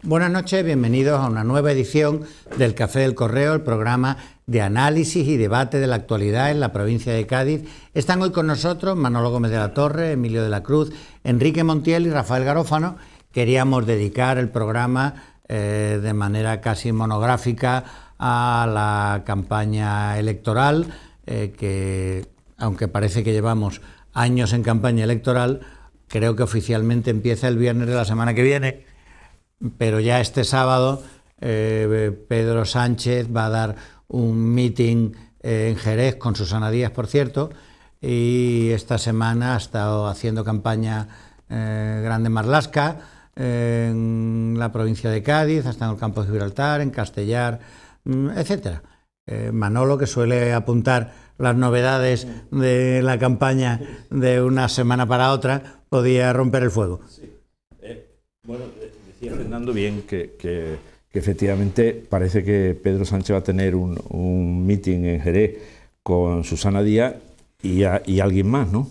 Buenas noches, bienvenidos a una nueva edición del Café del Correo, el programa de análisis y debate de la actualidad en la provincia de Cádiz. Están hoy con nosotros Manolo Gómez de la Torre, Emilio de la Cruz, Enrique Montiel y Rafael Garófano. Queríamos dedicar el programa de manera casi monográfica a la campaña electoral, que aunque parece que llevamos años en campaña electoral, creo que oficialmente empieza el viernes de la semana que viene. Pero ya este sábado Pedro Sánchez va a dar un meeting en Jerez con Susana Díaz, por cierto, y esta semana ha estado haciendo campaña Grande Marlaska en la provincia de Cádiz, ha estado en el campo de Gibraltar, en Castellar, etcétera. Manolo, que suele apuntar las novedades de la campaña de una semana para otra, podía romper el fuego. Sí. Bueno, decía Fernando bien que efectivamente parece que Pedro Sánchez va a tener un meeting en Jerez con Susana Díaz y alguien más, ¿no?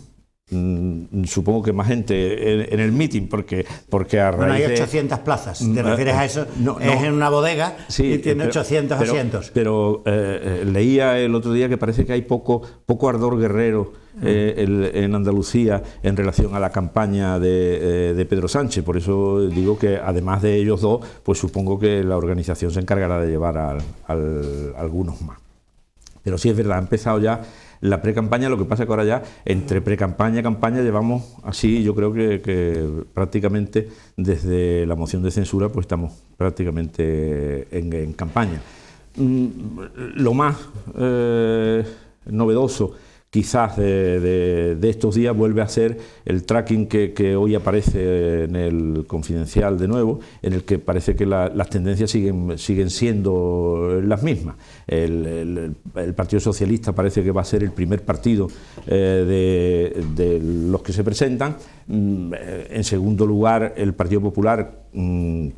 Supongo que más gente en el meeting, porque a raíz bueno, hay 800 plazas. ¿Te refieres a eso? No, es en una bodega, sí, y tiene 800 asientos. Pero leía el otro día que parece que hay poco ardor guerrero en Andalucía en relación a la campaña de Pedro Sánchez. Por eso digo que además de ellos dos, pues supongo que la organización se encargará de llevar a algunos más. Pero sí es verdad, ha empezado ya la pre-campaña. Lo que pasa es que ahora ya entre pre-campaña y campaña llevamos así, yo creo que prácticamente desde la moción de censura pues estamos prácticamente en campaña. Lo más novedoso quizás de estos días vuelve a ser el tracking que hoy aparece en el Confidencial de nuevo, en el que parece que las tendencias siguen siendo las mismas. El Partido Socialista parece que va a ser el primer partido de los que se presentan. En segundo lugar, el Partido Popular,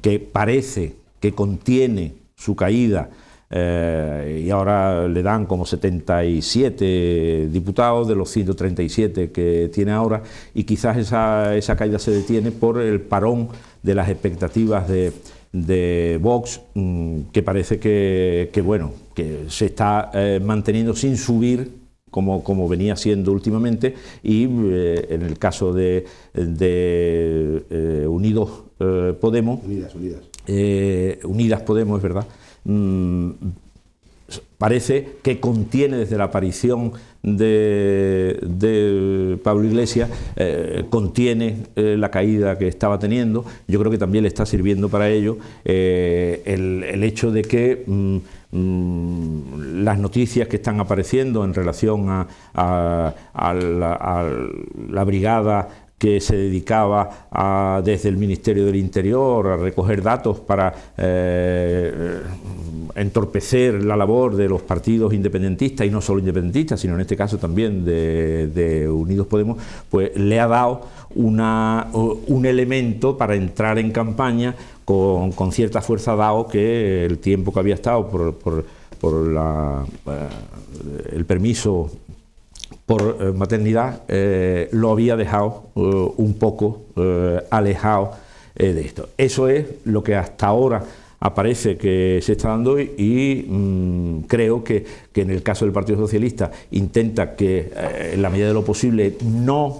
que parece que contiene su caída, y ahora le dan como 77 diputados de los 137 que tiene ahora, y quizás esa caída se detiene por el parón de las expectativas de Vox, que parece que se está manteniendo sin subir como venía siendo últimamente, y en el caso de Unidas Podemos, es verdad, parece que contiene desde la aparición de Pablo Iglesias, contiene la caída que estaba teniendo. Yo creo que también le está sirviendo para ello el hecho de que las noticias que están apareciendo en relación a la brigada que se dedicaba desde el Ministerio del Interior a recoger datos para entorpecer la labor de los partidos independentistas, y no solo independentistas, sino en este caso también de Unidos Podemos, pues le ha dado un elemento para entrar en campaña con cierta fuerza, dado que el tiempo que había estado por el permiso por maternidad lo había dejado un poco alejado de esto. Eso es lo que hasta ahora aparece que se está dando, y creo que en el caso del Partido Socialista intenta que en la medida de lo posible no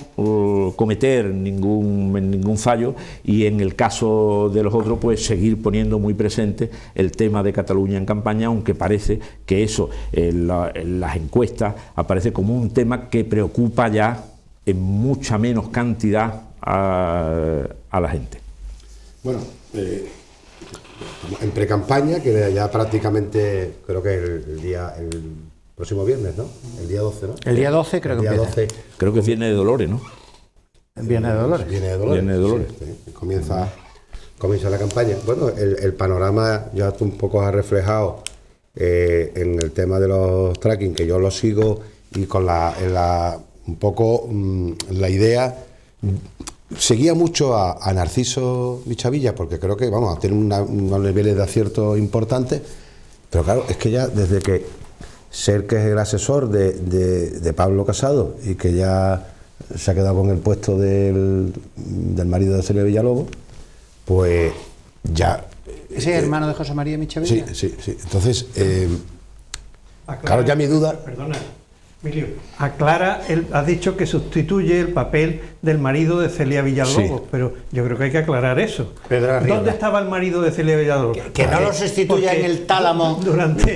cometer ningún fallo, y en el caso de los otros pues seguir poniendo muy presente el tema de Cataluña en campaña, aunque parece que eso en las encuestas aparece como un tema que preocupa ya en mucha menos cantidad a la gente. Bueno, en pre-campaña, que ya prácticamente creo que el próximo viernes, ¿no? El día 12, ¿no? El día 12 creo que empieza. Creo que viene de Dolores, ¿no? Viene de Dolores. Viene de Dolores. Sí. Comienza la campaña. Bueno, el panorama ya tú un poco has reflejado en el tema de los tracking, que yo lo sigo, y con un poco la idea. Seguía mucho a Narciso Michavilla, porque creo que tiene unos niveles de acierto importantes, pero claro, es que ya desde que ser que es el asesor de Pablo Casado, y que ya se ha quedado con el puesto del marido de Celia Villalobos, pues ya ¿Ese es hermano de José María Michavilla? Sí. Entonces, claro, ya mi duda... Perdona, Emilio, aclara, has dicho que sustituye el papel del marido de Celia Villalobos, pero yo creo que hay que aclarar eso. ¿Dónde estaba el marido de Celia Villalobos? Que no lo sustituya en el tálamo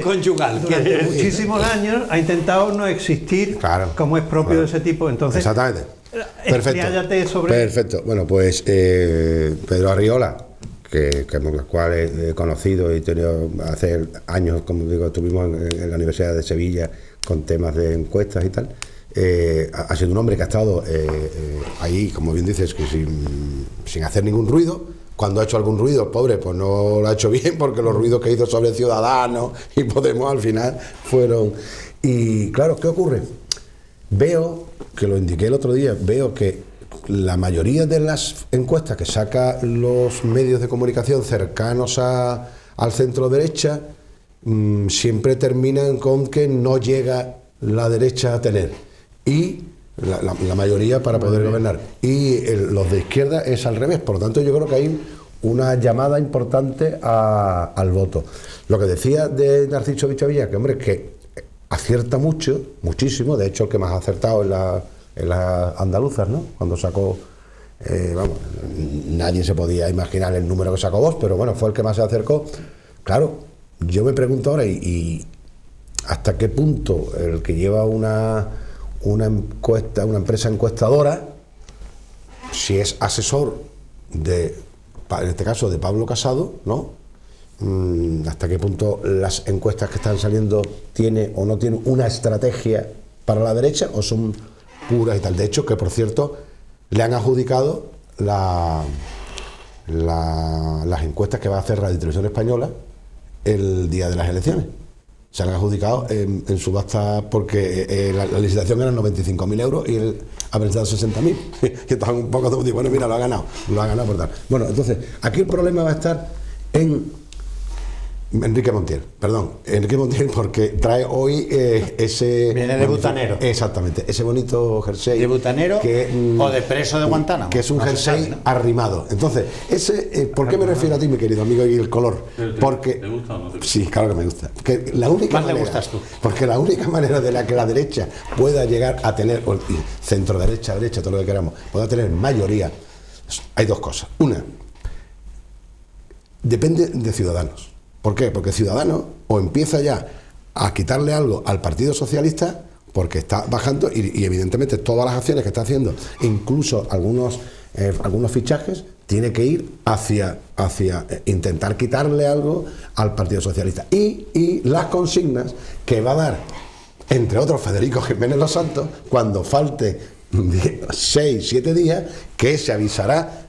conyugal. Durante muchísimos años ha intentado no existir, como es propio de ese tipo. Entonces, exactamente. Perfecto. Perfecto. Bueno, pues Pedro Arriola, con el cual he conocido y he tenido hace años, como digo, estuvimos en la Universidad de Sevilla con temas de encuestas y tal, ha sido un hombre que ha estado ahí, como bien dices, que sin hacer ningún ruido. Cuando ha hecho algún ruido, pobre, pues no lo ha hecho bien, porque los ruidos que hizo sobre Ciudadanos y Podemos al final fueron... Y claro, ¿qué ocurre? Veo, que lo indiqué el otro día, veo que la mayoría de las encuestas que sacan los medios de comunicación cercanos al centro derecha siempre terminan con que no llega la derecha a tener, y la mayoría para poder gobernar, y los de izquierda es al revés. Por lo tanto, yo creo que hay una llamada importante al voto. Lo que decía de Narciso Michavilla, que hombre, que acierta muchísimo, de hecho el que más ha acertado en las andaluzas, ¿no? Cuando sacó, nadie se podía imaginar el número que sacó Vox, pero bueno, fue el que más se acercó. Claro, yo me pregunto ahora, y hasta qué punto el que lleva una empresa encuestadora, si es asesor en este caso de Pablo Casado, ¿no? Hasta qué punto las encuestas que están saliendo tiene o no tienen una estrategia para la derecha, o son puras y tal. De hecho, que por cierto le han adjudicado las encuestas que va a hacer Radio Televisión Española el día de las elecciones. Se le han adjudicado en subasta, porque la licitación era 95.000 euros y él ha presentado 60.000. Que estaban un poco de, bueno, mira, lo ha ganado por tal. Bueno, entonces aquí el problema va a estar en Enrique Montiel, porque trae hoy ese... Viene de butanero. Exactamente, ese bonito jersey. ¿De butanero o de preso de Guantánamo? Que es un jersey, ¿no?, arrimado. Entonces, ¿por qué me refiero a ti, mi querido amigo, y el color? Porque... ¿Te gusta o no te gusta? Sí, claro que me gusta. Que la única ¿Más le gustas tú? Porque la única manera de la que la derecha pueda llegar a tener, o centro derecha, todo lo que queramos, pueda tener mayoría, hay dos cosas. Una, depende de Ciudadanos. ¿Por qué? Porque Ciudadanos o empieza ya a quitarle algo al Partido Socialista, porque está bajando, y evidentemente todas las acciones que está haciendo, incluso algunos fichajes, tiene que ir hacia intentar quitarle algo al Partido Socialista. Y las consignas que va a dar, entre otros, Federico Jiménez Los Santos, cuando falte 6, 7 días, que se avisará.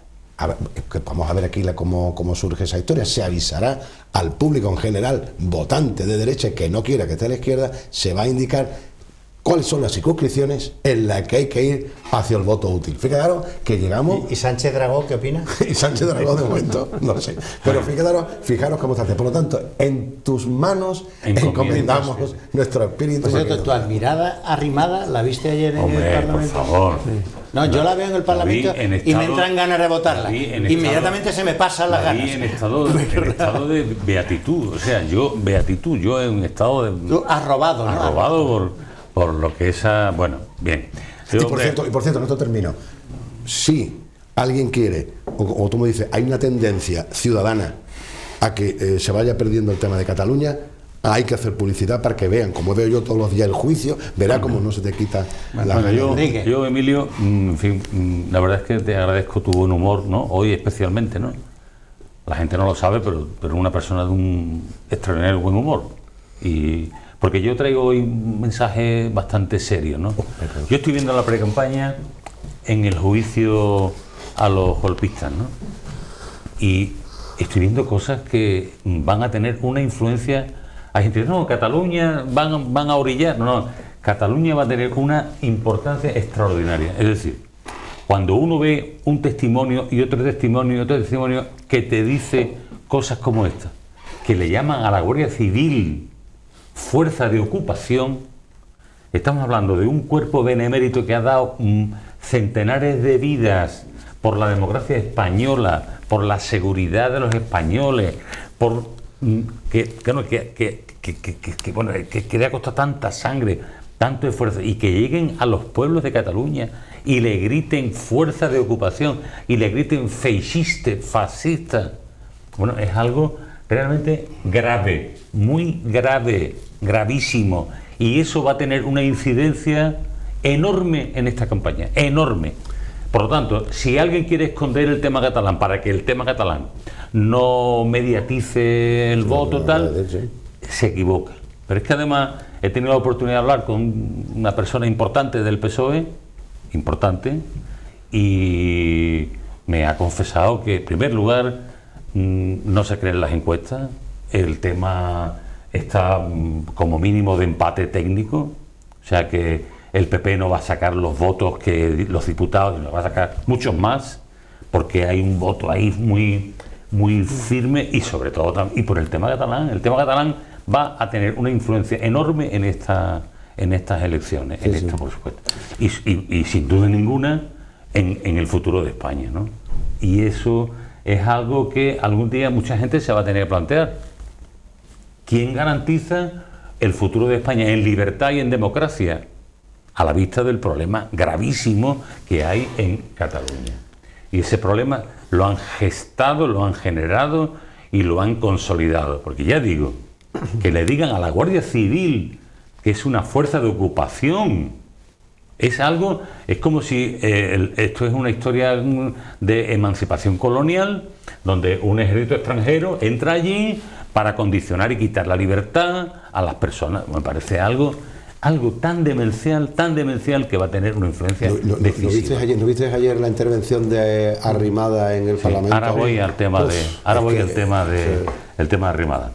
Vamos a ver aquí cómo surge esa historia. Se avisará al público en general, votante de derecha que no quiera que esté a la izquierda, se va a indicar cuáles son las circunscripciones en las que hay que ir hacia el voto útil. Fijaros que llegamos... ¿Y Sánchez Dragó qué opina? Y Sánchez Dragó, de momento, no lo sé. Pero fijaros cómo se hace. Por lo tanto, en tus manos encomendamos nuestro espíritu. Por cierto, tu admirada arrimada, ¿la viste ayer en el Parlamento? Por favor. Sí. No, yo la veo en el Parlamento y me entran ganas de votarla. Inmediatamente se me pasan las ganas. En estado de beatitud, o sea, yo en un estado de... Tú arrobado, ¿no? Arrobado por lo que esa... Bueno, bien. Y por cierto, no te termino. Si alguien quiere, o tú me dices, hay una tendencia ciudadana a que se vaya perdiendo el tema de Cataluña, hay que hacer publicidad para que vean, como veo yo todos los días el juicio, verá cómo no se te quita la gana. Yo, Emilio, en fin, la verdad es que te agradezco tu buen humor, ¿no? Hoy especialmente, ¿no? La gente no lo sabe, pero una persona de un extraordinario buen humor. Y porque yo traigo hoy un mensaje bastante serio, ¿no? Yo estoy viendo la precampaña en el juicio a los golpistas, ¿no? Y estoy viendo cosas que van a tener una influencia. Hay gente que dice, no, Cataluña van a orillar. No, Cataluña va a tener una importancia extraordinaria. Es decir, cuando uno ve un testimonio y otro testimonio que te dice cosas como esta, que le llaman a la Guardia Civil fuerza de ocupación, estamos hablando de un cuerpo benemérito que ha dado centenares de vidas por la democracia española, por la seguridad de los españoles, por que le ha costado tanta sangre, tanto esfuerzo, y que lleguen a los pueblos de Cataluña y le griten fuerza de ocupación y le griten feixiste, fascista. Bueno, es algo realmente grave, muy grave, gravísimo, y eso va a tener una incidencia enorme en esta campaña, enorme. Por lo tanto, si alguien quiere esconder el tema catalán para que el tema catalán no mediatice el voto tal, se equivoca. Pero es que además he tenido la oportunidad de hablar con una persona importante del PSOE, importante, y me ha confesado que, en primer lugar, no se creen las encuestas, el tema está como mínimo de empate técnico, o sea que el PP no va a sacar los votos que los diputados, sino va a sacar muchos más, porque hay un voto ahí muy firme, y sobre todo y por el tema catalán. El tema catalán va a tener una influencia enorme en estas elecciones, sí, esto por supuesto, y sin duda ninguna en el futuro de España, ¿no? Y eso es algo que algún día mucha gente se va a tener que plantear. ¿Quién garantiza el futuro de España en libertad y en democracia, a la vista del problema gravísimo que hay en Cataluña? Y ese problema lo han gestado, lo han generado y lo han consolidado. Porque ya digo, que le digan a la Guardia Civil que es una fuerza de ocupación, es algo, es como si esto es una historia de emancipación colonial, donde un ejército extranjero entra allí para condicionar y quitar la libertad a las personas. Me parece algo tan demencial que va a tener una influencia decisiva. ¿No viste ayer la intervención de Arrimada en el Parlamento? Ahora voy al tema el tema de Arrimada.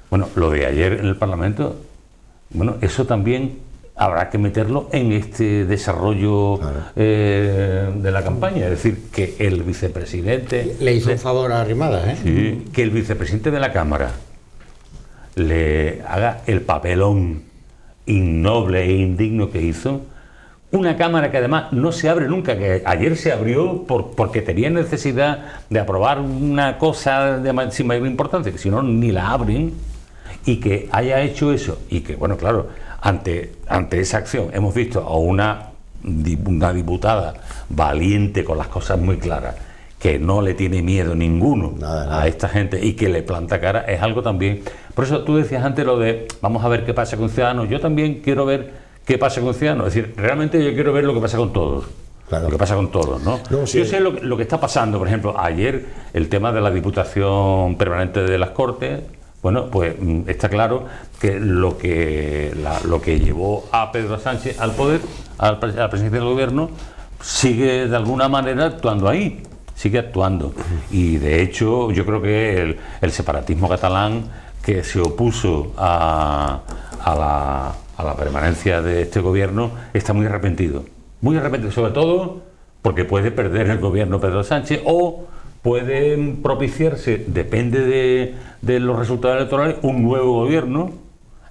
Bueno, lo de ayer en el Parlamento, bueno, eso también habrá que meterlo en este desarrollo de la campaña. Es decir, que el vicepresidente... Le hizo un favor a Arrimada, ¿eh? Sí, que el vicepresidente de la Cámara le haga el papelón innoble e indigno que hizo. Una Cámara que además no se abre nunca, que ayer se abrió porque tenía necesidad de aprobar una cosa sin mayor importancia, que si no ni la abren, y que haya hecho eso, y que, bueno, claro, ante esa acción hemos visto a una diputada valiente, con las cosas muy claras, que no le tiene miedo ninguno a esta gente y que le planta cara, es algo también. Por eso tú decías antes lo de vamos a ver qué pasa con Ciudadanos. Yo también quiero ver qué pasa con Ciudadanos. Es decir, realmente yo quiero ver lo que pasa con todos. Claro. Lo que pasa con todos, ¿no? Sí. Yo sé lo que está pasando. Por ejemplo, ayer el tema de la Diputación Permanente de las Cortes. Bueno, pues está claro que lo que llevó a Pedro Sánchez al poder, a la presidencia del gobierno, sigue de alguna manera actuando ahí, sigue actuando. Y de hecho yo creo que el separatismo catalán, que se opuso a la permanencia de este gobierno, está muy arrepentido, sobre todo porque puede perder el gobierno Pedro Sánchez o puede propiciarse, depende de los resultados electorales, un nuevo gobierno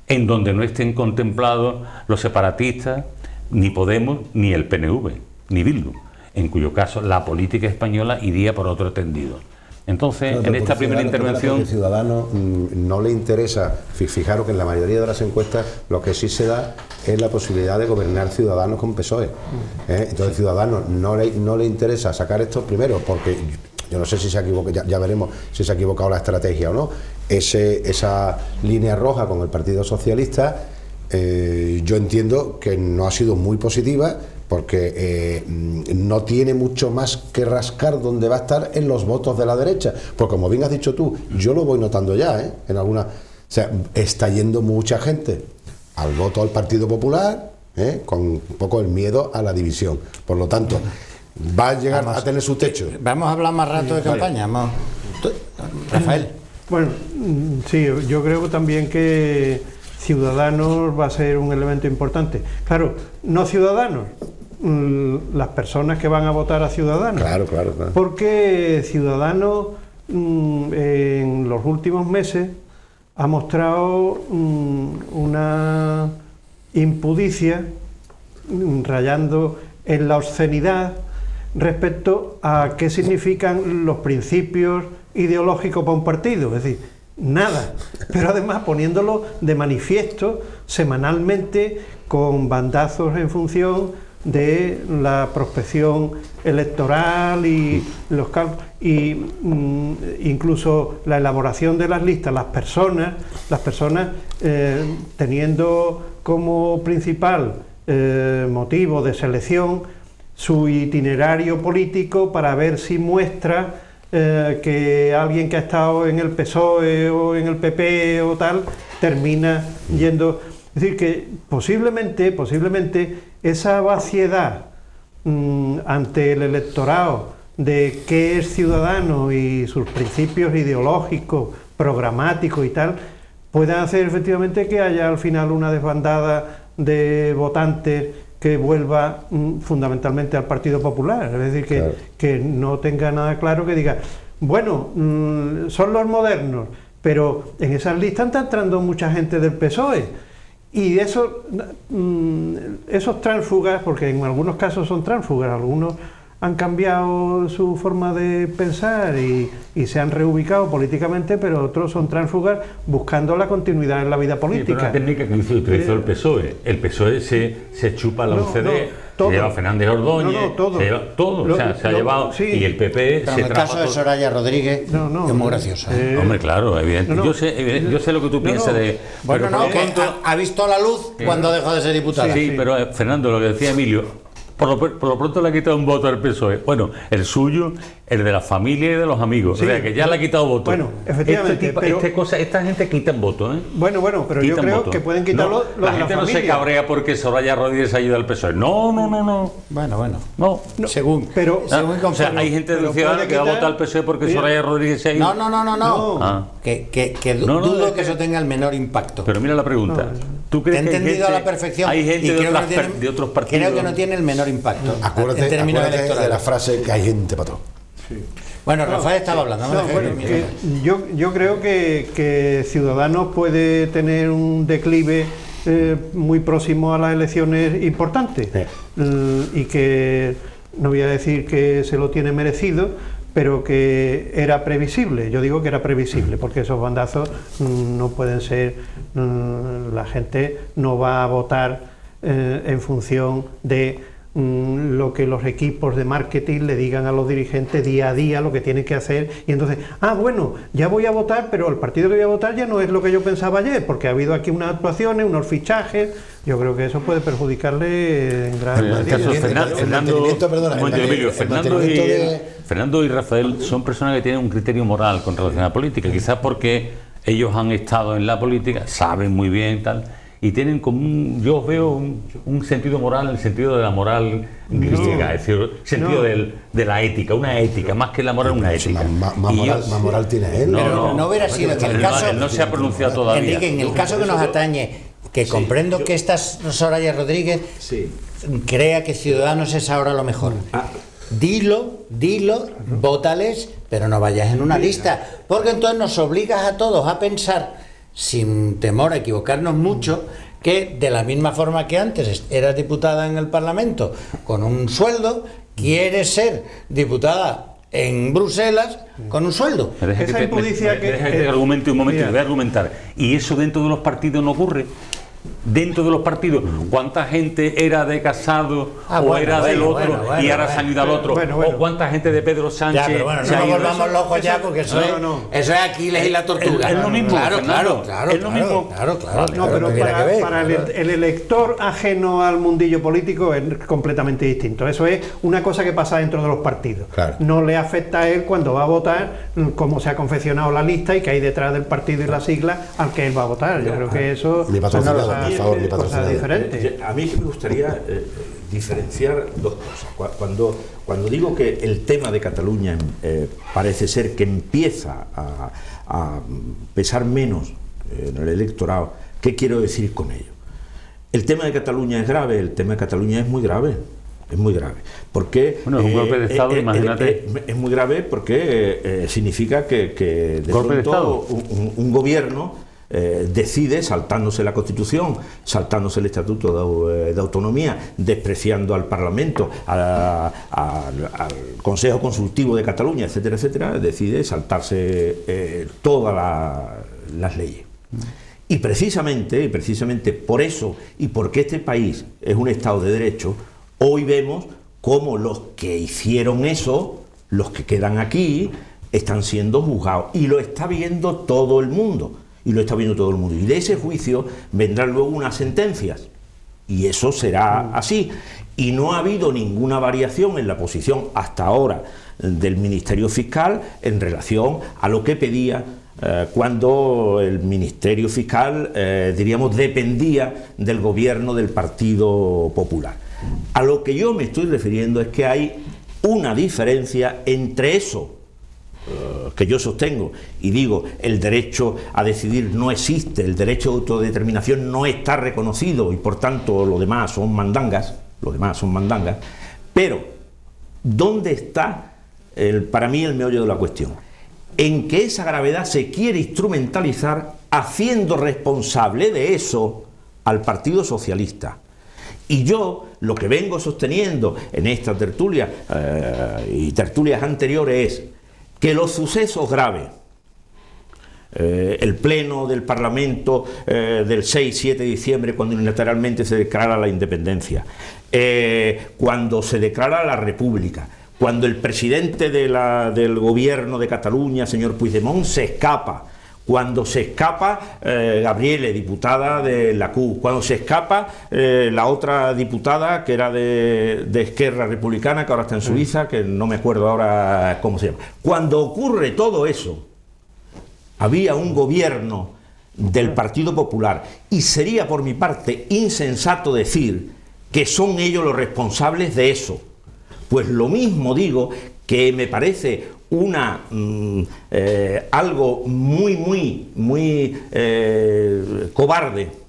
en donde no estén contemplados los separatistas, ni Podemos, ni el PNV, ni Bildu, en cuyo caso la política española iría por otro tendido. Entonces, en esta primera intervención... A Ciudadanos no le interesa, fijaros que en la mayoría de las encuestas lo que sí se da es la posibilidad de gobernar Ciudadanos con PSOE. Entonces, Ciudadanos no le interesa sacar esto primero, porque... Yo no sé si se ha equivocado, ya veremos si se ha equivocado la estrategia o no. Esa línea roja con el Partido Socialista, yo entiendo que no ha sido muy positiva, porque no tiene mucho más que rascar donde va a estar en los votos de la derecha. Porque como bien has dicho tú, yo lo voy notando ya, en alguna... O sea, está yendo mucha gente al voto al Partido Popular, con un poco el miedo a la división. Por lo tanto... va a llegar a tener su techo. Vamos a hablar más rato de campaña. Rafael. Bueno, sí, yo creo también que Ciudadanos va a ser un elemento importante. Claro, no Ciudadanos, las personas que van a votar a Ciudadanos. Claro. Porque Ciudadanos en los últimos meses ha mostrado una impudicia, rayando en la obscenidad, respecto a qué significan los principios ideológicos para un partido. Es decir, nada, pero además poniéndolo de manifiesto semanalmente con bandazos en función de la prospección electoral y los cálculos, y incluso la elaboración de las listas, las personas teniendo como principal motivo de selección su itinerario político para ver si muestra que alguien que ha estado en el PSOE o en el PP o tal termina yendo. Es decir, que posiblemente esa vaciedad ante el electorado de qué es Ciudadanos y sus principios ideológicos, programáticos y tal, pueda hacer efectivamente que haya al final una desbandada de votantes que vuelva fundamentalmente al Partido Popular. Es decir, Claro. que no tenga nada claro, que diga, bueno, son los modernos, pero en esas listas está entrando mucha gente del PSOE. Y esos tránsfugas, porque en algunos casos son tránsfugas, algunos han cambiado su forma de pensar y se han reubicado políticamente, pero otros son tránsfugas buscando la continuidad en la vida Sí, pero política. una técnica que utilizó el PSOE. El PSOE se chupa la No, UCD, no, todo. se lleva Fernández Ordóñez, No, todo. se lleva todo, o sea, se ha llevado, sí. y el PP Pero se en el trajo caso de todo. Soraya Rodríguez No, es muy graciosa. Hombre, claro, evidente. No, no. Yo sé lo que tú piensas de... Bueno, pero no, por lo que pronto- ha visto la luz cuando dejó de ser diputada. Sí, pero Fernando, lo que decía Emilio, por lo pronto le ha quitado un voto al PSOE. Bueno, el suyo, el de la familia y de los amigos. Sí. O sea, que ya le ha quitado votos. Bueno, efectivamente, pero- esta gente quitan votos, ¿eh? Bueno, pero yo Quitan creo votos. que pueden quitarlo No, la de gente la no se familia. cabrea porque Soraya Rodríguez ayuda al PSOE. No. Bueno. No. Según. Pero- según O sea, hay gente pero del Ciudadano puede que va a quitar- votar al PSOE porque Mira. Soraya Rodríguez se ha ido. No. Ah. Que No, dudo es que eso tenga el menor impacto. Pero mira la pregunta. ¿Tú Te he crees que hay entendido a gente- la perfección. Hay gente y de, creo que otras no tiene- de otros partidos? Creo que no tiene el menor impacto Acuérdate, en términos acuérdate de la electorales. frase que hay gente para todo. Bueno, Rafael estaba hablando. no me No, dejes bueno, terminar. yo creo que Ciudadanos puede tener un declive muy próximo a las elecciones importantes y que no voy a decir que se lo tiene merecido, pero que era previsible. Yo digo que era previsible porque esos bandazos no pueden ser, la gente no va a votar en función de lo que los equipos de marketing le digan a los dirigentes día a día lo que tienen que hacer, y entonces, bueno, ya voy a votar, pero el partido que voy a votar ya no es lo que yo pensaba ayer, porque ha habido aquí unas actuaciones, unos fichajes. Yo creo que eso puede perjudicarle en gran En el caso de medida. Fernando y Rafael son personas que tienen un criterio moral con relación a la política, quizás porque ellos han estado en la política, saben muy bien tal, y tienen como yo veo un sentido moral, en el sentido de la moral griega, es decir, el sentido de la ética, una ética, más que la moral, una ética. Más Y yo- moral tiene él. Pero no hubiera sido que el caso... él no se ha pronunciado todavía. Enrique, en el caso que nos atañe, que comprendo que esta Soraya Rodríguez crea que Ciudadanos es ahora lo mejor. Dilo, vótales, pero no vayas en una lista, porque entonces nos obligas a todos a pensar, sin temor a equivocarnos mucho, que de la misma forma que antes eras diputada en el Parlamento con un sueldo, quieres ser diputada en Bruselas con un sueldo. Me deja Esa que impudicia que- deja que argumente un momento, Mira. y voy a argumentar. Y eso dentro de los partidos no ocurre. Dentro de los partidos, ¿cuánta gente era de Casado o bueno, era del bueno, otro bueno, y ahora bueno. se han ido al otro? Bueno. ¿O cuánta gente de Pedro Sánchez Ya, pero bueno, se no ha nos ido? volvamos locos ya, porque eso, no. eso es Aquiles y la tortuga. Es lo mismo, Claro, Fernando, claro, es lo mismo. Claro. Vale. No, pero que tiene que ver, para claro. el elector ajeno al mundillo político es completamente distinto. Eso es una cosa que pasa dentro de los partidos. Claro. No le afecta a él cuando va a votar cómo se ha confeccionado la lista y que hay detrás del partido y la sigla al que él va a votar. Yo creo que eso Mi patrocinador, son por favor, mi cosas patrocinador. diferentes. A mí me gustaría diferenciar dos cosas. Cuando digo que el tema de Cataluña parece ser que empieza a pesar menos en el electorado, ¿qué quiero decir con ello? El tema de Cataluña es grave, el tema de Cataluña es muy grave. Es muy grave. Porque, Bueno, es un golpe de Estado, imagínate. Es muy grave porque significa que de Golpe de pronto un gobierno decide, saltándose la Constitución, saltándose el Estatuto de Autonomía, despreciando al Parlamento, al Consejo Consultivo de Cataluña, etcétera, etcétera, decide saltarse toda las leyes. Y precisamente por eso, y porque este país es un Estado de Derecho, hoy vemos cómo los que hicieron eso, los que quedan aquí, están siendo juzgados. Y lo está viendo todo el mundo. Y de ese juicio vendrán luego unas sentencias. Y eso será así. Y no ha habido ninguna variación en la posición hasta ahora del Ministerio Fiscal en relación a lo que pedía cuando el Ministerio Fiscal, diríamos, dependía del gobierno del Partido Popular. A lo que yo me estoy refiriendo es que hay una diferencia entre eso que yo sostengo y digo, el derecho a decidir no existe, el derecho de autodeterminación no está reconocido y por tanto lo demás son mandangas, pero ¿dónde está para mí el meollo de la cuestión? En que esa gravedad se quiere instrumentalizar haciendo responsable de eso al Partido Socialista. Y yo lo que vengo sosteniendo en esta tertulia y tertulias anteriores es que los sucesos graves, el pleno del Parlamento del 6-7 de diciembre, cuando unilateralmente se declara la independencia, cuando se declara la República, cuando el presidente del gobierno de Cataluña, señor Puigdemont, se escapa, cuando se escapa Gabriele, diputada de la CUP, cuando se escapa la otra diputada que era de Esquerra Republicana, que ahora está en Suiza, que no me acuerdo ahora cómo se llama. Cuando ocurre todo eso, había un gobierno del Partido Popular y sería por mi parte insensato decir que son ellos los responsables de eso. Pues lo mismo digo que me parece algo muy cobarde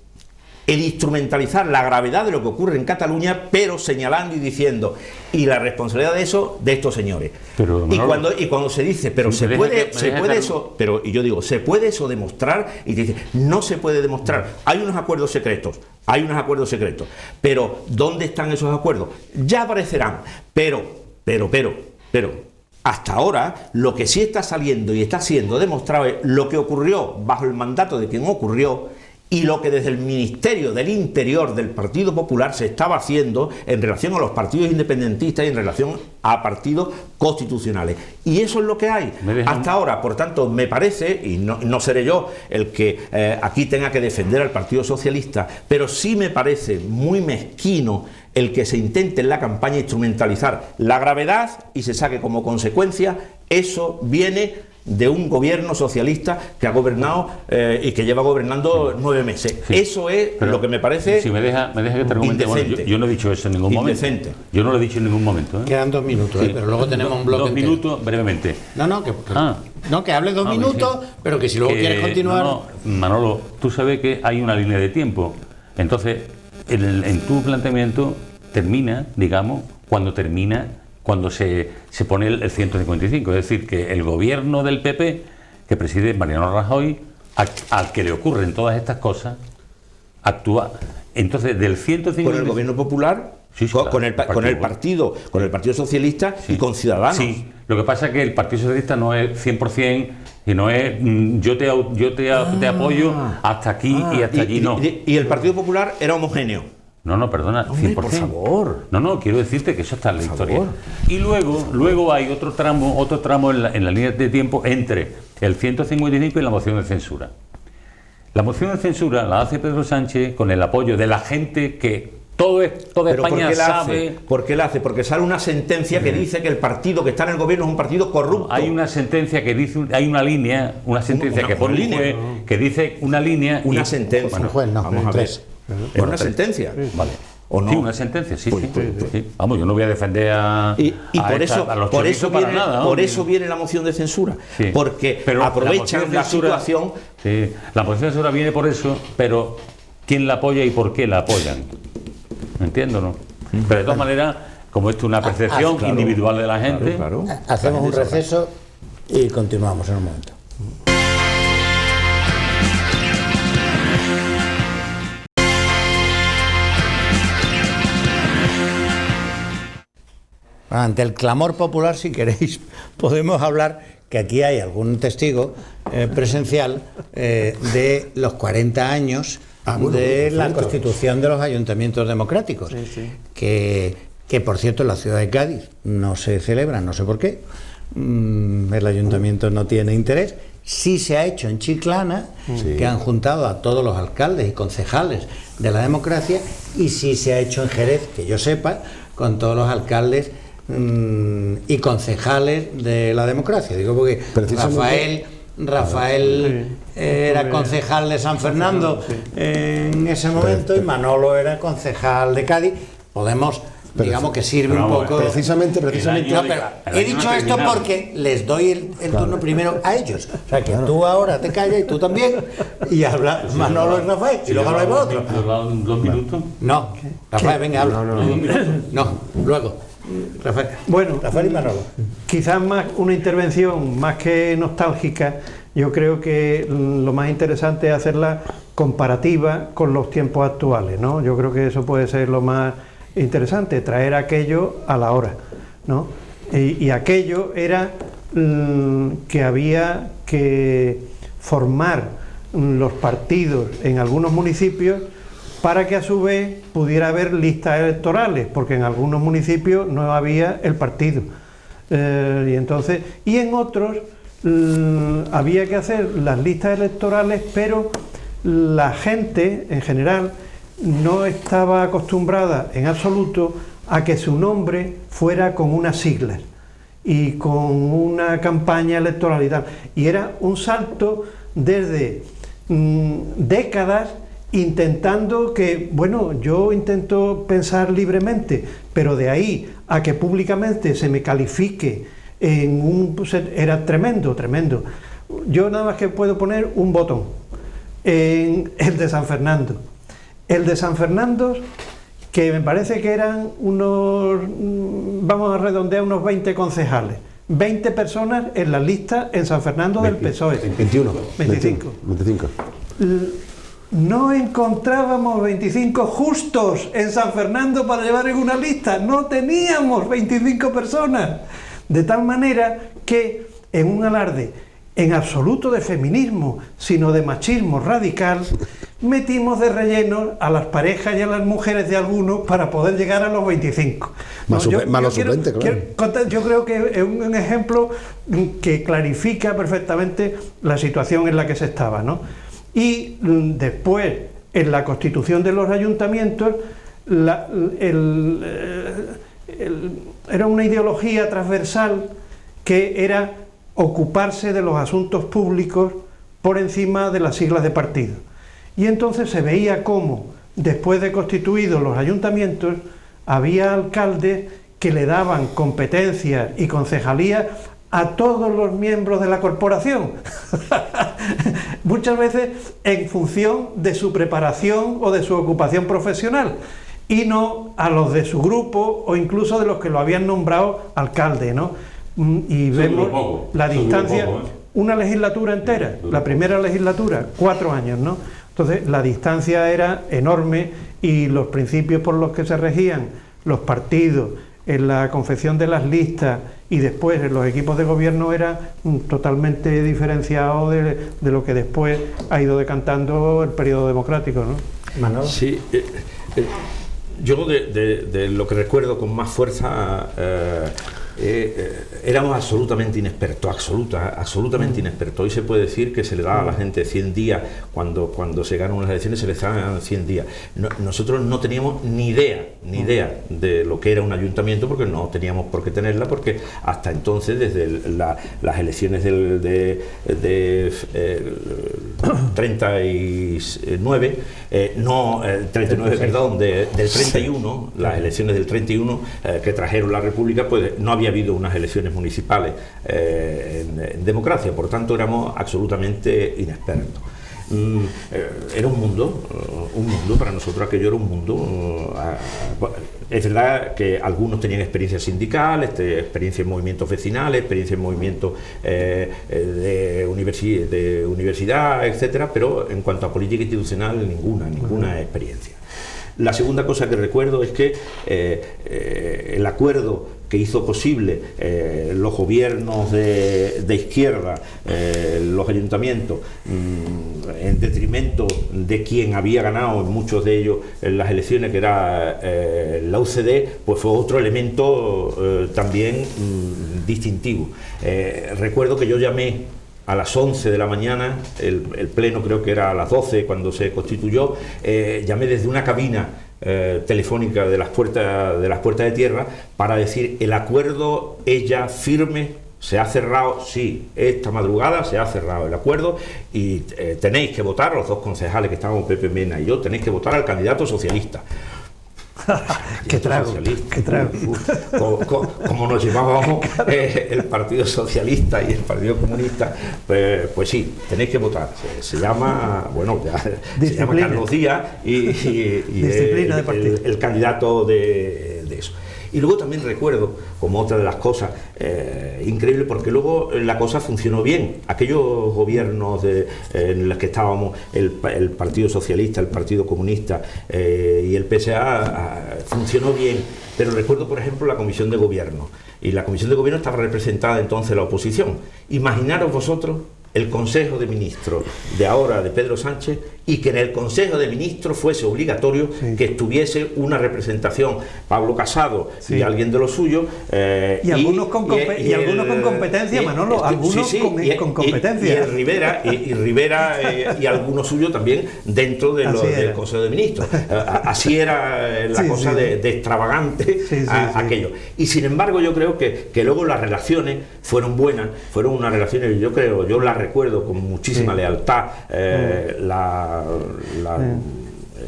el instrumentalizar la gravedad de lo que ocurre en Cataluña, pero señalando y diciendo, y la responsabilidad de eso, de estos señores. Pero, y cuando se dice, pero se puede eso, pero y yo digo, ¿se puede eso demostrar? Y dice, no se puede demostrar. Hay unos acuerdos secretos, pero ¿dónde están esos acuerdos? Ya aparecerán, pero hasta ahora lo que sí está saliendo y está siendo demostrado es lo que ocurrió bajo el mandato de quien ocurrió y lo que desde el Ministerio del Interior del Partido Popular se estaba haciendo en relación a los partidos independentistas y en relación a partidos constitucionales. Y eso es lo que hay hasta ahora. Por tanto, me parece, y no seré yo el que aquí tenga que defender al Partido Socialista, pero sí me parece muy mezquino el que se intente en la campaña instrumentalizar la gravedad y se saque como consecuencia, eso viene de un gobierno socialista que ha gobernado y que lleva gobernando 9 meses. Sí. Eso es lo que me parece. Si me deja que te argumente, bueno, yo no he dicho eso en ningún momento. Yo no lo he dicho en ningún momento. Quedan 2 minutos, pero luego tenemos un bloque. 2 minutos, brevemente. Que hable 2 minutos, pero que si luego quieres continuar. Manolo, tú sabes que hay una línea de tiempo. Entonces, en tu planteamiento termina, digamos, cuando se pone el 155, es decir, que el gobierno del PP, que preside Mariano Rajoy, al que le ocurren todas estas cosas, actúa. Entonces, del 155... Con el gobierno popular, sí, con el partido Socialista, sí, y con Ciudadanos. Sí, lo que pasa es que el Partido Socialista no es 100%, y no es yo te apoyo hasta aquí y hasta allí, no. Y el Partido Popular era homogéneo. No, perdona, 100%. Por favor. No, quiero decirte que eso está en la historia. Y luego hay otro tramo en la línea de tiempo entre el 155 y la moción de censura. La moción de censura la hace Pedro Sánchez con el apoyo de la gente que toda España sabe. ¿Por qué la hace? Porque sale una sentencia que dice que el partido que está en el gobierno es un partido corrupto. Hay una sentencia que dice, hay una sentencia que pone un juez que dice una línea. Una sentencia. Bueno, juez no, vamos a ver. Es una sentencia. Vale. ¿O no? Sí, una sentencia, sí. Vamos, yo no voy a defender a por eso viene la moción de censura, sí, porque aprovechan la situación. Sí, la moción de censura viene por eso, pero ¿quién la apoya y por qué la apoyan? ¿Entiendo, no? Pero de todas maneras, como esto es una percepción individual de la gente... Claro. Hacemos un receso y continuamos en un momento. Ante el clamor popular, si queréis, podemos hablar que aquí hay algún testigo presencial de los 40 años de la constitución de los ayuntamientos democráticos, que por cierto en la ciudad de Cádiz no se celebra, no sé por qué, el ayuntamiento no tiene interés. Sí se ha hecho en Chiclana, que han juntado a todos los alcaldes y concejales de la democracia, y sí se ha hecho en Jerez, que yo sepa, con todos los alcaldes y concejales de la democracia. Digo porque Rafael era concejal de San Fernando en ese momento, y Manolo era concejal de Cádiz. Podemos, digamos que sirve un poco. Precisamente. No, pero he dicho esto porque les doy el turno primero a ellos. O sea, que tú ahora te callas, y tú también, y habla Manolo y Rafael, y luego habláis vosotros. ¿2 minutos? No, Rafael, venga, habla. No, luego. Rafael. Bueno, Rafael y Manolo. Quizás más una intervención más que nostálgica. Yo creo que lo más interesante es hacerla comparativa con los tiempos actuales, ¿no? Yo creo que eso puede ser lo más interesante, traer aquello a la hora, ¿no? Y aquello era que había que formar los partidos en algunos municipios para que a su vez pudiera haber listas electorales, porque en algunos municipios no había el partido. Y en otros había que hacer las listas electorales, pero la gente en general no estaba acostumbrada en absoluto a que su nombre fuera con unas siglas y con una campaña electoral y tal. Y era un salto desde décadas intentando que, bueno, yo intento pensar libremente, pero de ahí a que públicamente se me califique en un... Pues era tremendo. Yo nada más que puedo poner un botón en el de San Fernando. El de San Fernando, que me parece que eran unos, vamos a redondear, unos 20 concejales. 20 personas en la lista en San Fernando del PSOE. 25. No encontrábamos 25 justos en San Fernando para llevar en una lista. No teníamos 25 personas. De tal manera que en un alarde en absoluto de feminismo, sino de machismo radical, metimos de relleno a las parejas y a las mujeres de algunos para poder llegar a los 25. Yo creo que es un ejemplo que clarifica perfectamente la situación en la que se estaba, ¿no? Y después, en la constitución de los ayuntamientos, era una ideología transversal que era ocuparse de los asuntos públicos por encima de las siglas de partido. Y entonces se veía cómo, después de constituidos los ayuntamientos, había alcaldes que le daban competencias y concejalías a todos los miembros de la corporación, muchas veces en función de su preparación o de su ocupación profesional, y no a los de su grupo o incluso de los que lo habían nombrado alcalde, ¿no? Y vemos la distancia, una legislatura entera, la primera legislatura, 4 años, ¿no? Entonces la distancia era enorme y los principios por los que se regían los partidos en la confección de las listas y después en los equipos de gobierno era totalmente diferenciado de lo que después ha ido decantando el periodo democrático, ¿no? Manolo. Sí, yo de lo que recuerdo con más fuerza, éramos absolutamente inexpertos, absolutamente inexpertos. Hoy se puede decir que se le da a la gente 100 días, cuando se ganan unas elecciones se les dan 100 días. Nosotros no teníamos ni idea de lo que era un ayuntamiento, porque no teníamos por qué tenerla, porque hasta entonces, desde las elecciones del 39, del 31, las elecciones del 31 que trajeron la República, pues no había habido unas elecciones municipales en democracia, por tanto éramos absolutamente inexpertos. Era un mundo para nosotros, aquello era un mundo. Es verdad que algunos tenían experiencia sindical, experiencia en movimientos vecinales, experiencia en movimientos de universidad, etcétera, pero en cuanto a política institucional, ninguna experiencia. La segunda cosa que recuerdo es que el acuerdo que hizo posible los gobiernos de izquierda, los ayuntamientos, en detrimento de quien había ganado, muchos de ellos, en las elecciones, que era la UCD, pues fue otro elemento también distintivo. Recuerdo que yo llamé a las 11 de la mañana, el pleno creo que era a las 12 cuando se constituyó, llamé desde una cabina telefónica de las puertas de tierra para decir: el acuerdo es ya firme, se ha cerrado, sí, esta madrugada se ha cerrado el acuerdo y tenéis que votar, los dos concejales que estábamos, Pepe Mena y yo, tenéis que votar al candidato socialista. Qué trago, qué trago. Como nos llevábamos el Partido Socialista y el Partido Comunista, pues sí, tenéis que votar. Se llama, bueno, ya, se llama Carlos Díaz y el candidato de eso. Y luego también recuerdo, como otra de las cosas increíbles, porque luego la cosa funcionó bien. Aquellos gobiernos en los que estábamos, el Partido Socialista, el Partido Comunista y el PSA, funcionó bien. Pero recuerdo, por ejemplo, la Comisión de Gobierno. Y la Comisión de Gobierno estaba representada entonces la oposición. Imaginaros vosotros el Consejo de Ministros de ahora, de Pedro Sánchez, y que en el Consejo de Ministros fuese obligatorio que estuviese una representación, Pablo Casado y alguien de los suyos. Y algunos con competencia, Manolo, algunos con competencia. Y Rivera, y algunos suyos también dentro del Consejo de Ministros. Así era la cosa de extravagante aquello. Y sin embargo yo creo que luego las relaciones fueron buenas, fueron unas relaciones, yo las recuerdo con muchísima lealtad,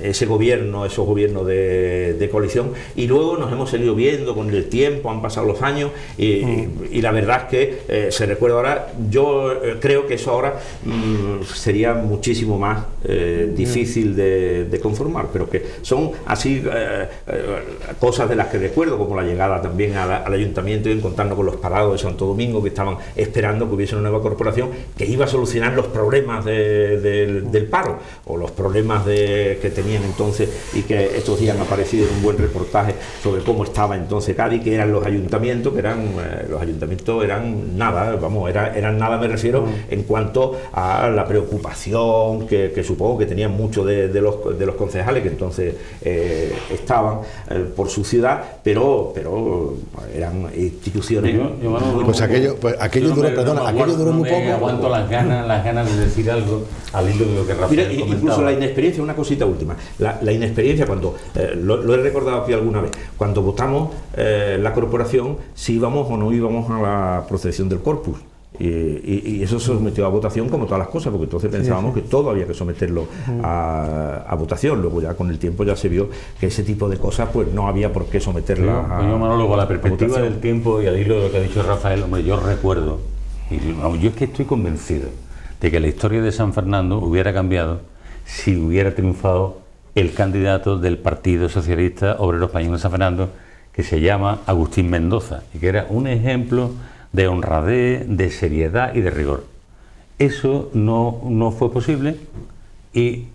esos gobiernos de coalición, y luego nos hemos seguido viendo con el tiempo, han pasado los años y la verdad es que se recuerda ahora. Yo creo que eso ahora sería muchísimo más difícil de conformar, pero que son así cosas de las que recuerdo, como la llegada también al ayuntamiento y encontrarnos con los parados de Santo Domingo, que estaban esperando que hubiese una nueva corporación que iba a solucionar los problemas del paro o los problemas que tenían entonces, y que estos días han aparecido en un buen reportaje sobre cómo estaba entonces Cádiz, que eran los ayuntamientos, eran nada, vamos, eran nada, me refiero, en cuanto a la preocupación que supongo que tenían muchos de los concejales que entonces estaban por su ciudad, pero eran instituciones. Pues aquello duró, aquello duró muy poco. Aguanto las ganas de decir algo al hilo de lo que Rafael comentaba. Incluso la inexperiencia, una cosita última, la inexperiencia, cuando lo he recordado aquí alguna vez, cuando votamos la corporación, si íbamos o no íbamos a la procesión del Corpus. Y eso se sometió a votación, como todas las cosas, porque entonces pensábamos que todo había que someterlo a votación. Luego ya con el tiempo ya se vio que ese tipo de cosas pues no había por qué someterla a Manolo, con la perspectiva del tiempo y al hilo de lo que ha dicho Rafael, hombre, yo recuerdo, y yo es que estoy convencido de que la historia de San Fernando hubiera cambiado si hubiera triunfado el candidato del Partido Socialista Obrero Español de San Fernando, que se llama Agustín Mendoza, y que era un ejemplo de honradez, de seriedad y de rigor. Eso no fue posible y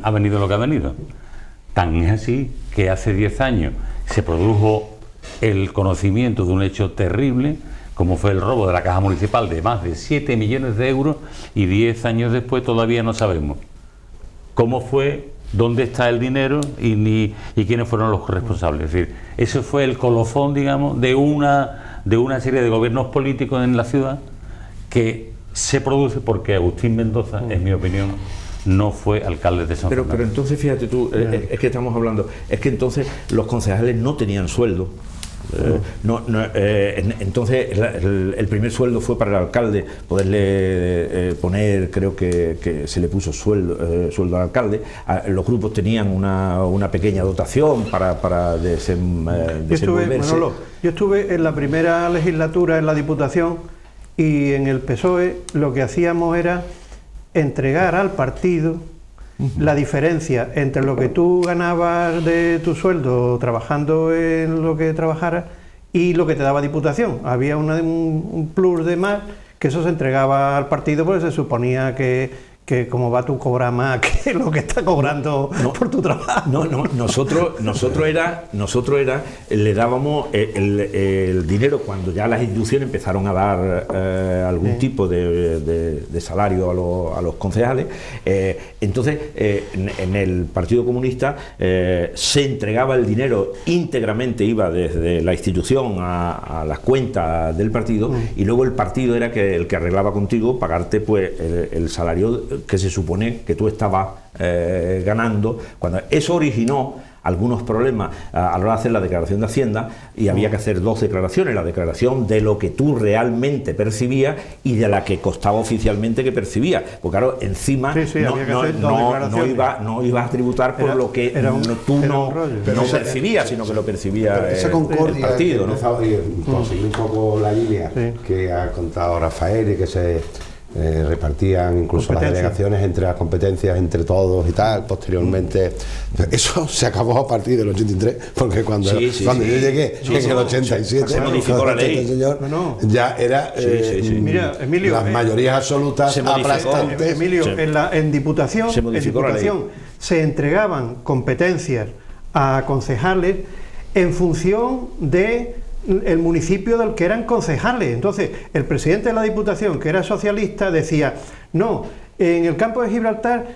ha venido lo que ha venido. Tan es así que hace 10 años se produjo el conocimiento de un hecho terrible, como fue el robo de la Caja Municipal de más de 7 millones de euros, y 10 años después todavía no sabemos cómo fue, dónde está el dinero y quiénes fueron los responsables. Es decir, eso fue el colofón, digamos, de una serie de gobiernos políticos en la ciudad que se produce porque Agustín Mendoza, en mi opinión, no fue alcalde de San Fernando. Pero entonces, fíjate tú, es que estamos hablando, es que entonces los concejales no tenían sueldo. Entonces el primer sueldo fue para el alcalde, poderle poner, creo que se le puso sueldo al alcalde. Los grupos tenían una pequeña dotación para desenvolverse. Yo estuve en la primera legislatura en la Diputación, y en el PSOE lo que hacíamos era entregar al partido la diferencia entre lo que tú ganabas de tu sueldo trabajando en lo que trabajaras y lo que te daba Diputación. Había un plus de más, que eso se entregaba al partido porque se suponía que que como va tú cobrar más que lo que está cobrando por tu trabajo. Nosotros le dábamos el dinero cuando ya las instituciones empezaron a dar algún tipo de salario a los concejales. Entonces, en el Partido Comunista se entregaba el dinero íntegramente, iba desde la institución a las cuentas del partido, y luego el partido era el que arreglaba contigo pagarte pues el salario que se supone que tú estabas ganando. Cuando eso originó algunos problemas a la hora de hacer la declaración de Hacienda, y había que hacer dos declaraciones: la declaración de lo que tú realmente percibías y de la que costaba oficialmente que percibías, porque claro, encima no ibas a tributar por lo que tú no percibías, sino que lo percibía esa concordia el partido, ¿no? Conseguir un poco la línea que ha contado Rafael, y que se repartían incluso las delegaciones entre las competencias entre todos y tal. Posteriormente eso se acabó a partir del 83, porque cuando yo llegué en el 87 se modificó la ley, señor, ya era Mira, Emilio, las mayorías absolutas aplastantes. Emilio, en Diputación se entregaban competencias a concejales en función de el municipio del que eran concejales. Entonces, el presidente de la Diputación, que era socialista, decía: no, en el campo de Gibraltar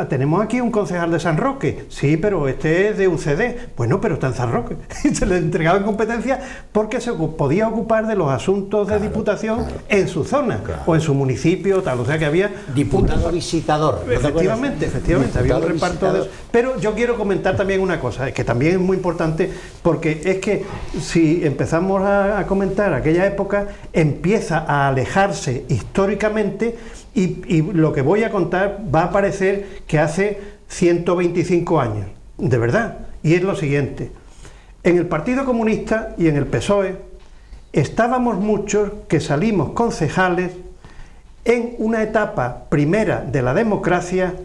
tenemos aquí un concejal de San Roque. Sí, pero este es de UCD. Bueno, pero está en San Roque. Y se le entregaban competencias porque se podía ocupar de los asuntos de Diputación en su zona o en su municipio, tal. O sea que había diputado visitador. Efectivamente, había un reparto de eso. Pero yo quiero comentar también una cosa, que también es muy importante, porque es que si empezamos a comentar aquella época, empieza a alejarse históricamente. Y lo que voy a contar va a parecer que hace 125 años, de verdad. Y es lo siguiente: en el Partido Comunista y en el PSOE estábamos muchos que salimos concejales en una etapa primera de la democracia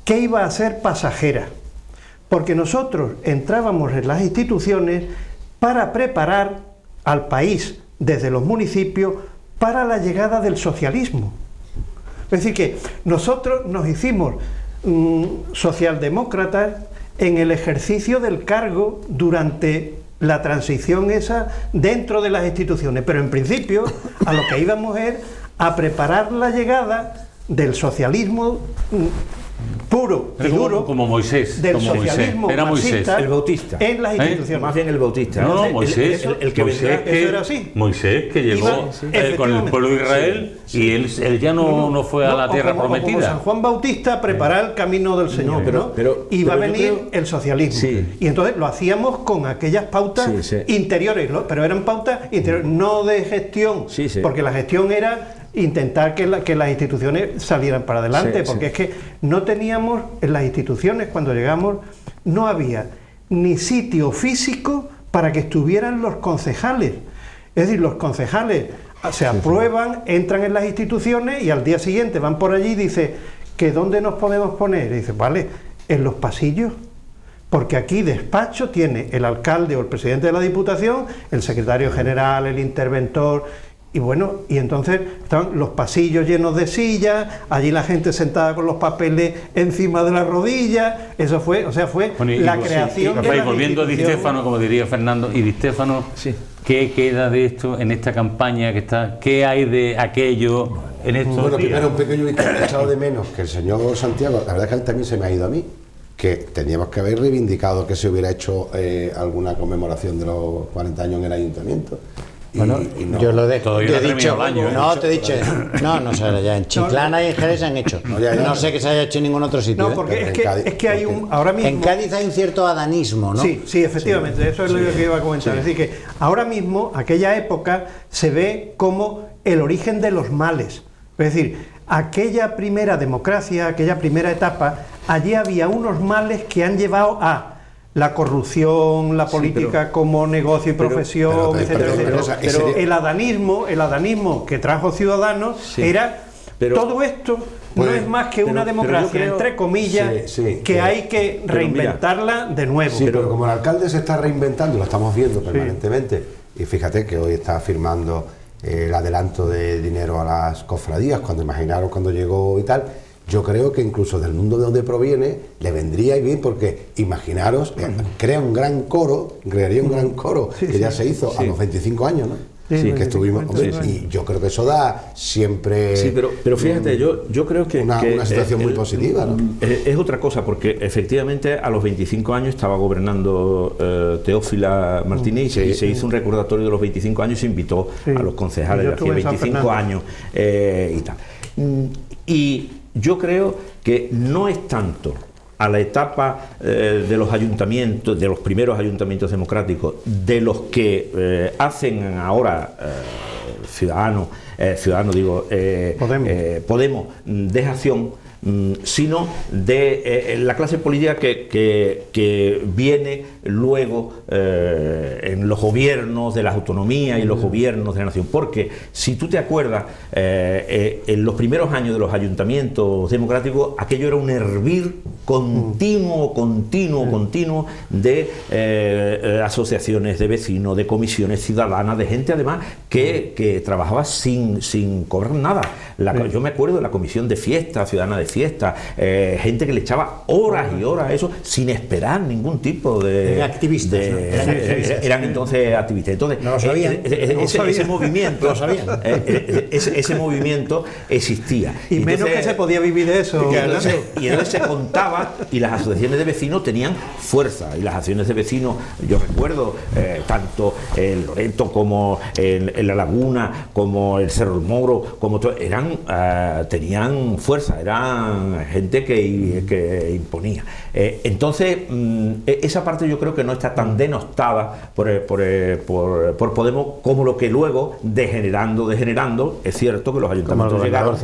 que iba a ser pasajera, porque nosotros entrábamos en las instituciones para preparar al país desde los municipios para la llegada del socialismo. Es decir, que nosotros nos hicimos socialdemócratas en el ejercicio del cargo durante la transición esa dentro de las instituciones, pero en principio a lo que íbamos es a preparar la llegada del socialismo puro y duro, como Moisés, del socialismo era Moisés, el bautista, en las instituciones. Más bien el bautista. No, Moisés, el que Moisés vendrá, que, eso era así. Moisés que llegó con el pueblo de Israel, y él ya no fue a la tierra prometida. Como San Juan Bautista preparar el camino del Señor, pero iba a venir el socialismo. Y entonces lo hacíamos con aquellas pautas interiores, pero eran pautas interiores, no de gestión, porque la gestión era intentar que las instituciones salieran para adelante, porque es que no teníamos en las instituciones, cuando llegamos, no había ni sitio físico para que estuvieran los concejales. Es decir, los concejales se aprueban, entran en las instituciones y al día siguiente van por allí y dicen que ¿dónde nos podemos poner? Y dice, vale, en los pasillos, porque aquí despacho tiene el alcalde o el presidente de la Diputación, el secretario general, el interventor. Y bueno, y entonces estaban los pasillos llenos de sillas, allí la gente sentada con los papeles encima de las rodillas. Eso fue, o sea, fue la creación de la volviendo a Di Stéfano, como diría Fernando, y Di Stéfano, ¿qué queda de esto en esta campaña que está? ¿Qué hay de aquello en estos días? Primero un pequeño echado de menos que el señor Santiago, la verdad es que a él también se me ha ido a mí, que teníamos que haber reivindicado que se hubiera hecho alguna conmemoración de los 40 años en el ayuntamiento. Bueno, no, yo lo dejo. Te he dicho, te he dicho, no sé, ya en Chiclana y en Jerez se han hecho. No sé que se haya hecho en ningún otro sitio. No, porque es que hay ahora mismo. En Cádiz hay un cierto adanismo, ¿no? Sí, efectivamente, eso es lo que iba a comentar. Es decir, que ahora mismo, aquella época, se ve como el origen de los males. Es decir, aquella primera democracia, aquella primera etapa, allí había unos males que han llevado a la corrupción, la política como negocio y profesión, etcétera. Pero el adanismo que trajo Ciudadanos era todo esto. No es más que una democracia, entre comillas, que hay que reinventarla de nuevo. Sí, pero como el alcalde se está reinventando, lo estamos viendo permanentemente, y fíjate que hoy está firmando el adelanto de dinero a las cofradías, cuando imaginaron cuando llegó y tal. yo creo que incluso del mundo de donde proviene le vendría bien, porque imaginaros, crearía un gran coro que ya se hizo a los 25 años, ¿no? Sí, que estuvimos, hombre, y yo creo que eso da siempre... Sí, pero fíjate, yo creo que... Una situación muy positiva, ¿no? Es otra cosa, porque efectivamente a los 25 años estaba gobernando Teófila Martínez y se hizo un recordatorio de los 25 años y se invitó a los concejales de hacía 25 años y tal. Y yo creo que no es tanto a la etapa de los ayuntamientos, de los primeros ayuntamientos democráticos, de los que hacen ahora Podemos dejación, sino de la clase política que viene luego en los gobiernos de las autonomías y los gobiernos de la nación. Porque si tú te acuerdas, en los primeros años de los ayuntamientos democráticos, aquello era un hervir continuo de asociaciones de vecinos, de comisiones ciudadanas, de gente además que trabajaba sin cobrar nada. Yo me acuerdo de la comisión de fiesta, ciudadana de fiesta, gente que le echaba horas y horas a eso sin esperar ningún tipo de... Eran activistas, ¿no? Eran entonces activistas. Entonces, no lo sabían. Ese movimiento, lo sabían. Ese movimiento existía. Y menos que se podía vivir de eso. Y entonces se contaba, y las asociaciones de vecinos tenían fuerza. Y las asociaciones de vecinos, yo recuerdo, tanto en Loreto como en La Laguna, como el Cerro del Moro, tenían fuerza, eran gente que imponía. Entonces, esa parte yo creo que no está tan denostada por Podemos como lo que luego, degenerando, es cierto que los ayuntamientos llegaron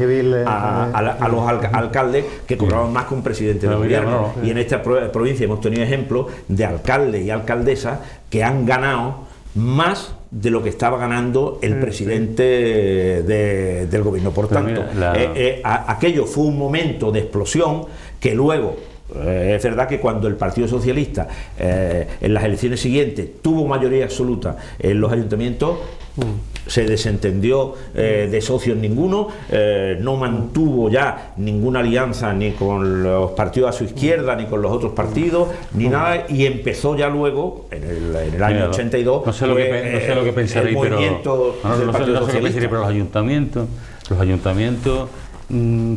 a los alcaldes que cobraban más que un presidente del gobierno. Y en esta provincia hemos tenido ejemplos de alcaldes y alcaldesas que han ganado más de lo que estaba ganando el presidente del gobierno. Por tanto, aquello fue un momento de explosión que luego... es verdad que cuando el Partido Socialista en las elecciones siguientes tuvo mayoría absoluta en los ayuntamientos, se desentendió de socios ninguno, no mantuvo ya ninguna alianza ni con los partidos a su izquierda ni con los otros partidos ni nada, y empezó ya luego en el año 82 no sé lo que pensaréis, pero los ayuntamientos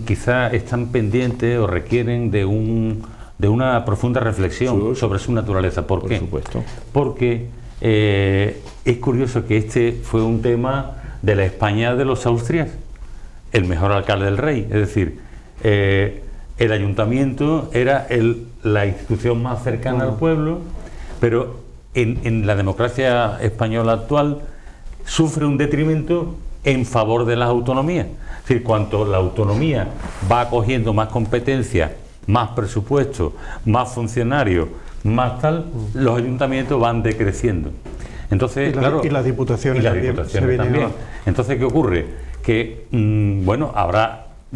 quizá están pendientes o requieren de una profunda reflexión sobre su naturaleza. ¿Por qué? Supuesto. Porque es curioso que este fue un tema de la España de los Austrias, el mejor alcalde del rey. Es decir, el ayuntamiento era la institución más cercana al pueblo, pero en la democracia española actual sufre un detrimento en favor de las autonomías. Es decir, cuanto la autonomía va cogiendo más competencia, más presupuesto, más funcionarios, más tal, los ayuntamientos van decreciendo. Entonces, y las diputaciones también. Entonces, ¿qué ocurre? Que,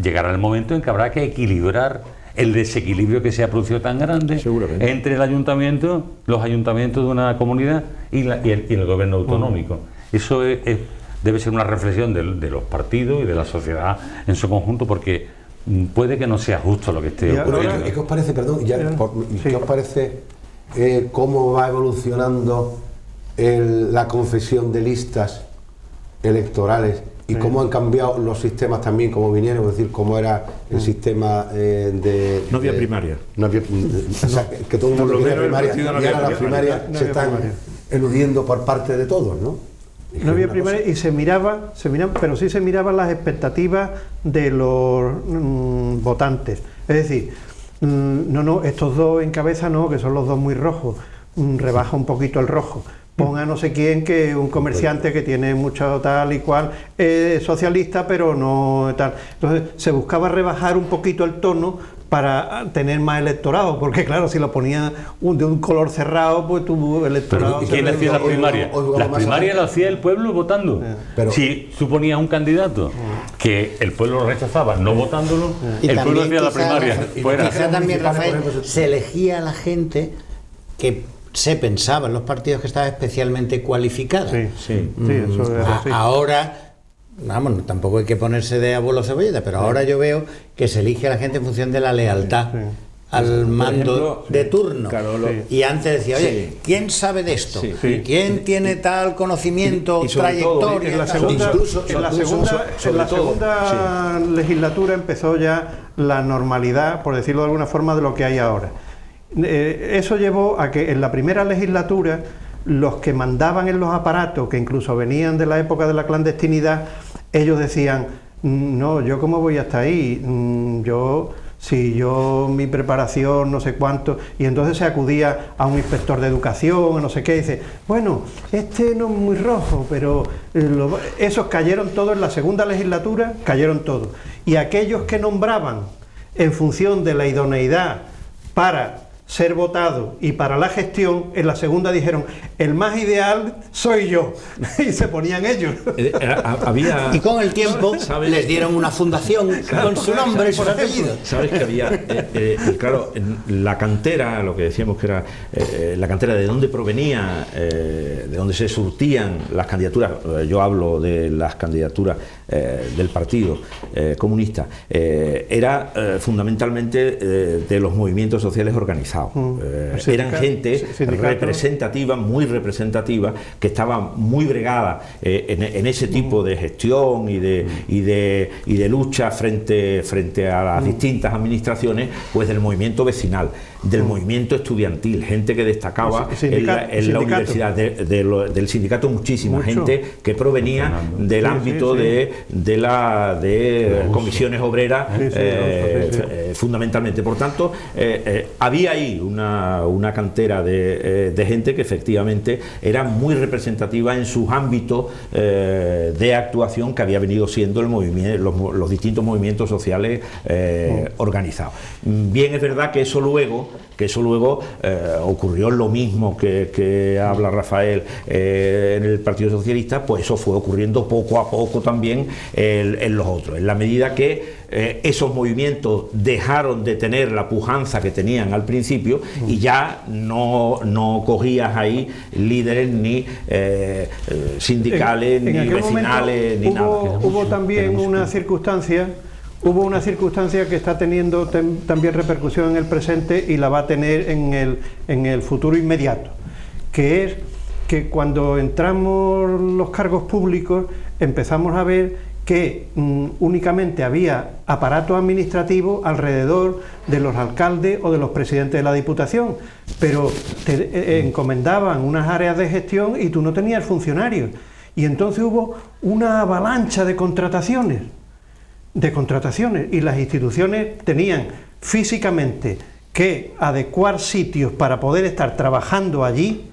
llegará el momento en que habrá que equilibrar el desequilibrio que se ha producido tan grande entre los ayuntamientos de una comunidad y el gobierno autonómico. Eso debe ser una reflexión de los partidos y de la sociedad en su conjunto, porque puede que no sea justo lo que esté ocurriendo. ¿Qué os parece, qué os parece cómo va evolucionando la confesión de listas electorales y cómo han cambiado los sistemas también, como vinieron? Es decir, cómo era el sistema no había primaria. No había, o sea, que todo el mundo quería primaria, y ahora las primarias se están eludiendo por parte de todos, ¿no? No había primaria y se miraban, pero sí se miraban las expectativas de los votantes. Es decir, estos dos en cabeza no, que son los dos muy rojos, rebaja un poquito el rojo. Ponga no sé quién, que un comerciante que tiene mucho tal y cual, socialista, pero no tal. Entonces se buscaba rebajar un poquito el tono para tener más electorado, porque claro, si lo ponía de un color cerrado, pues tuvo electorado. ¿Y quién hacía las primarias? Las primarias las hacía el pueblo votando. Pero, si suponía un candidato que el pueblo lo rechazaba, no votándolo, el pueblo hacía la primaria. Quizá también, Rafael, se elegía a la gente que se pensaba en los partidos que estaba especialmente cualificada. Sí, eso es así. Ahora vamos, tampoco hay que ponerse de abuelo cebolleta, pero ahora yo veo que se elige a la gente en función de la lealtad al mando ejemplo, de turno. Claro, y antes decía, oye, ¿quién sabe de esto? ¿Quién tiene tal conocimiento, y sobre todo, trayectoria? En la segunda legislatura empezó ya la normalidad, por decirlo de alguna forma, de lo que hay ahora. Eso llevó a que en la primera legislatura los que mandaban en los aparatos, que incluso venían de la época de la clandestinidad, ellos decían, no, yo cómo voy hasta ahí, mi preparación, no sé cuánto, y entonces se acudía a un inspector de educación, no sé qué, y dice, bueno, este no es muy rojo, pero esos cayeron todos en la segunda legislatura, cayeron todos. Y aquellos que nombraban en función de la idoneidad para ser votado y para la gestión, en la segunda dijeron, el más ideal soy yo, y se ponían ellos. Y con el tiempo les dieron una fundación con su nombre y sus apellidos. Sabes que había, claro, en la cantera, lo que decíamos que era la cantera, de dónde provenía, de dónde se surtían las candidaturas, yo hablo de las candidaturas del Partido Comunista, era fundamentalmente de los movimientos sociales organizados. Eran gente representativa, muy representativa, que estaba muy bregada en ese tipo de gestión y de lucha frente a las distintas administraciones, pues del movimiento vecinal, del movimiento estudiantil, gente que destacaba en la universidad, del sindicato, muchísima gente que provenía del ámbito de comisiones obreras, fundamentalmente. Por tanto, había ahí una cantera de gente que efectivamente era muy representativa en sus ámbitos de actuación, que había venido siendo el movimiento, los distintos movimientos sociales organizados. Bien, es verdad que eso luego ocurrió lo mismo que habla Rafael en el Partido Socialista, pues eso fue ocurriendo poco a poco también en los otros, en la medida que esos movimientos dejaron de tener la pujanza que tenían al principio y ya no cogías ahí líderes ni sindicales, ni vecinales, ni nada. Hubo también una circunstancia que está teniendo también repercusión en el presente y la va a tener en el futuro inmediato, que es que cuando entramos los cargos públicos empezamos a ver que únicamente había aparato administrativo alrededor de los alcaldes o de los presidentes de la Diputación, pero te encomendaban unas áreas de gestión y tú no tenías funcionarios, y entonces hubo una avalancha de contrataciones, y las instituciones tenían físicamente que adecuar sitios para poder estar trabajando allí,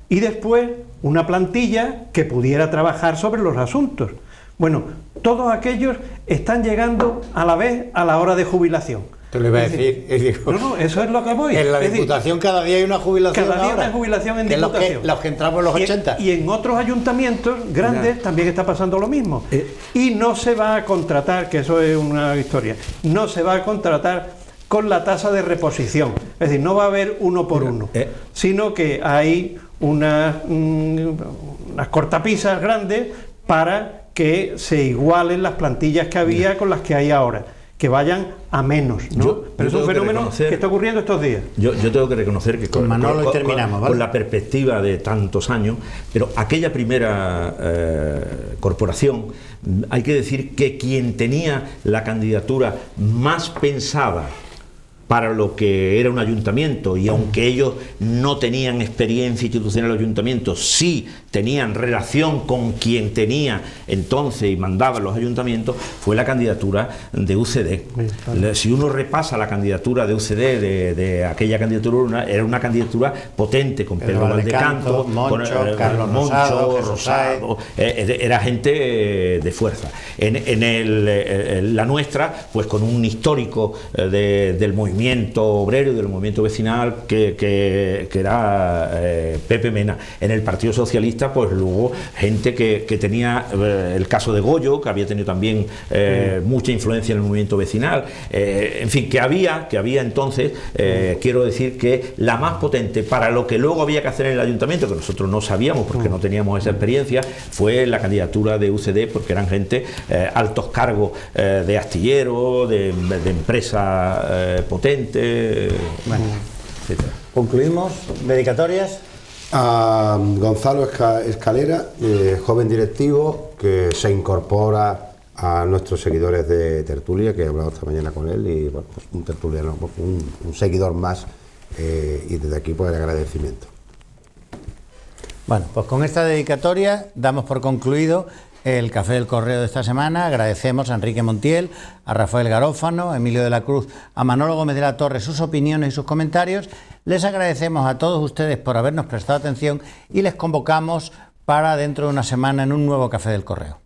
y después una plantilla que pudiera trabajar sobre los asuntos. Bueno, todos aquellos están llegando a la vez a la hora de jubilación. Te lo iba a decir. No, eso es lo que voy. En la Diputación cada día hay una jubilación. Cada día hay una jubilación en Diputación. Los que entramos en los 80. Y en otros ayuntamientos grandes también está pasando lo mismo. Y no se va a contratar, que eso es una historia, no se va a contratar con la tasa de reposición. Es decir, no va a haber uno por uno, sino que hay unas cortapisas grandes para que se igualen las plantillas que había con las que hay ahora, que vayan a menos, ¿no? Pero es un fenómeno que está ocurriendo estos días. Yo tengo que reconocer que con la perspectiva de tantos años, pero aquella primera corporación, hay que decir que quien tenía la candidatura más pensada para lo que era un ayuntamiento, y aunque ellos no tenían experiencia institucional en el ayuntamiento, sí tenían relación con quien tenía entonces y mandaba en los ayuntamientos, fue la candidatura de UCD. Si uno repasa la candidatura de UCD, de aquella candidatura, era una candidatura potente, con Pedro Valdecanto, Moncho, Carlos Rosado, era gente de fuerza. En la nuestra, pues con un histórico del movimiento movimiento obrero y del movimiento vecinal que era Pepe Mena. En el Partido Socialista, pues luego gente que tenía el caso de Goyo, que había tenido también mucha influencia en el movimiento vecinal, en fin, que había entonces, quiero decir que la más potente para lo que luego había que hacer en el ayuntamiento, que nosotros no sabíamos porque no teníamos esa experiencia, fue la candidatura de UCD, porque eran gente, altos cargos de astillero, de empresa potente, Bueno, etcétera. concluimos. ¿Dedicatorias? A Gonzalo Escalera, joven directivo que se incorpora a nuestros seguidores de Tertulia, que he hablado esta mañana con él, y bueno, pues un tertuliano, un seguidor más, y desde aquí pues el agradecimiento. Bueno, pues con esta dedicatoria damos por concluido el Café del Correo de esta semana. Agradecemos a Enrique Montiel, a Rafael Garófano, a Emilio de la Cruz, a Manolo Gómez de la Torre sus opiniones y sus comentarios. Les agradecemos a todos ustedes por habernos prestado atención y les convocamos para dentro de una semana en un nuevo Café del Correo.